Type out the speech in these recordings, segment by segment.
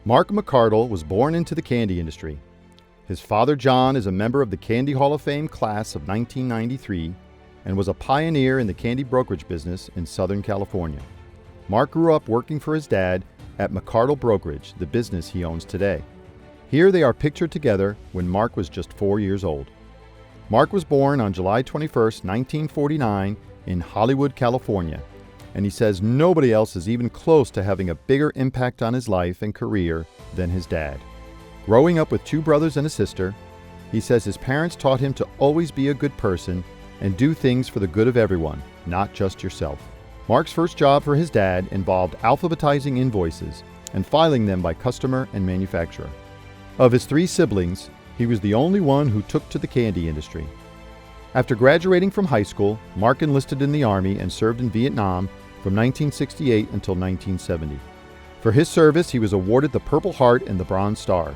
Mark McArdle was born into the candy industry. His father, John, is a member of the Candy Hall of Fame class of 1993 and was a pioneer in the candy brokerage business in Southern California. Mark grew up working for his dad at McArdle Brokerage, the business he owns today. Here they are pictured together when Mark was just 4 years old. Mark was born on July 21, 1949 in Hollywood, California, and he says nobody else is even close to having a bigger impact on his life and career than his dad. Growing up with 2 brothers and a sister, he says his parents taught him to always be a good person and do things for the good of everyone, not just yourself. Mark's first job for his dad involved alphabetizing invoices and filing them by customer and manufacturer. Of his 3 siblings, he was the only one who took to the candy industry. After graduating from high school, Mark enlisted in the Army and served in Vietnam from 1968 until 1970. For his service, he was awarded the Purple Heart and the Bronze Star.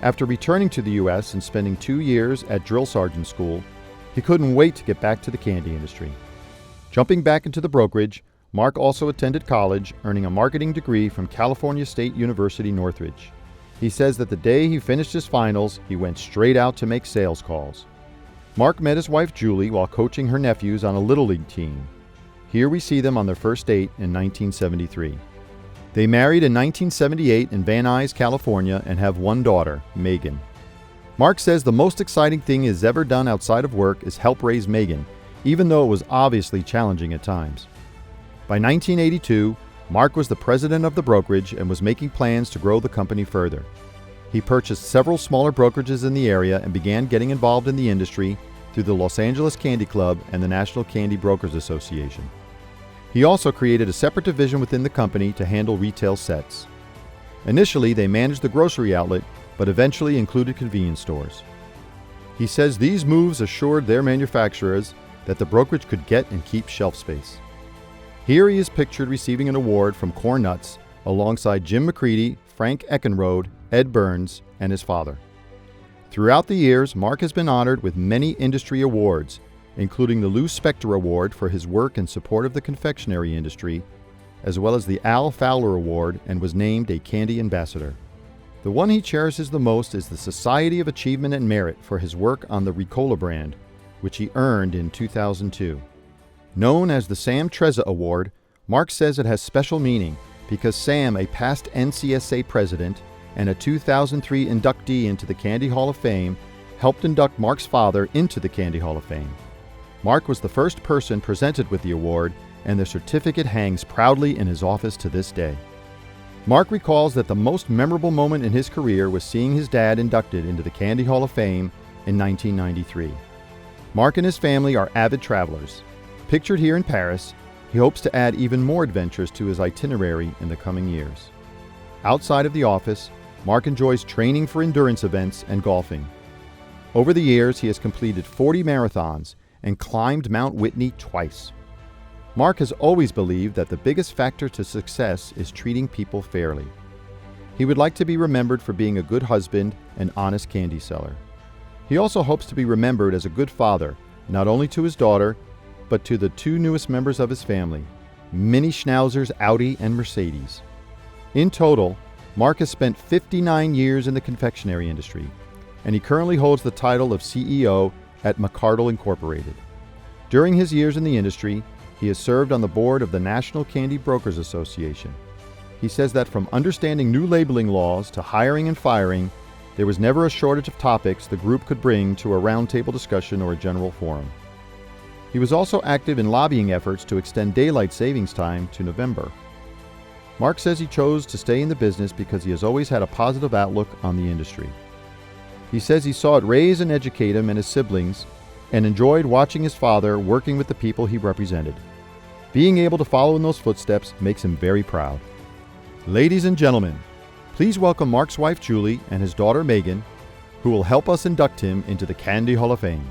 After returning to the U.S. and spending 2 years at drill sergeant school, he couldn't wait to get back to the candy industry. Jumping back into the brokerage, Mark also attended college, earning a marketing degree from California State University, Northridge. He says that the day he finished his finals, he went straight out to make sales calls. Mark met his wife Julie while coaching her nephews on a Little League team. Here we see them on their first date in 1973. They married in 1978 in Van Nuys, California, and have 1 daughter, Megan. Mark says the most exciting thing he's ever done outside of work is help raise Megan, even though it was obviously challenging at times. By 1982, Mark was the president of the brokerage and was making plans to grow the company further. He purchased several smaller brokerages in the area and began getting involved in the industry through the Los Angeles Candy Club and the National Candy Brokers Association. He also created a separate division within the company to handle retail sets. Initially, they managed the grocery outlet, but eventually included convenience stores. He says these moves assured their manufacturers that the brokerage could get and keep shelf space. Here he is pictured receiving an award from Corn Nuts alongside Jim McCready, Frank Eckenrode, Ed Burns, and his father. Throughout the years, Mark has been honored with many industry awards, including the Lou Spector Award for his work in support of the confectionery industry, as well as the Al Fowler Award, and was named a Candy Ambassador. The one he cherishes the most is the Society of Achievement and Merit for his work on the Ricola brand, which he earned in 2002. Known as the Sam Trezza Award, Mark says it has special meaning because Sam, a past NCSA president and a 2003 inductee into the Candy Hall of Fame, helped induct Mark's father into the Candy Hall of Fame. Mark was the first person presented with the award, and the certificate hangs proudly in his office to this day. Mark recalls that the most memorable moment in his career was seeing his dad inducted into the Candy Hall of Fame in 1993. Mark and his family are avid travelers. Pictured here in Paris, he hopes to add even more adventures to his itinerary in the coming years. Outside of the office, Mark enjoys training for endurance events and golfing. Over the years, he has completed 40 marathons and climbed Mount Whitney twice. Mark has always believed that the biggest factor to success is treating people fairly. He would like to be remembered for being a good husband and honest candy seller. He also hopes to be remembered as a good father, not only to his daughter, but to the 2 newest members of his family, mini schnauzers Audi and Mercedes. In total, Mark has spent 59 years in the confectionery industry, and he currently holds the title of CEO at McArdle Incorporated. During his years in the industry, he has served on the board of the National Candy Brokers Association. He says that from understanding new labeling laws to hiring and firing, there was never a shortage of topics the group could bring to a roundtable discussion or a general forum. He was also active in lobbying efforts to extend daylight savings time to November. Mark says he chose to stay in the business because he has always had a positive outlook on the industry. He says he saw it raise and educate him and his siblings and enjoyed watching his father working with the people he represented. Being able to follow in those footsteps makes him very proud. Ladies and gentlemen, please welcome Mark's wife Julie and his daughter Megan, who will help us induct him into the Candy Hall of Fame.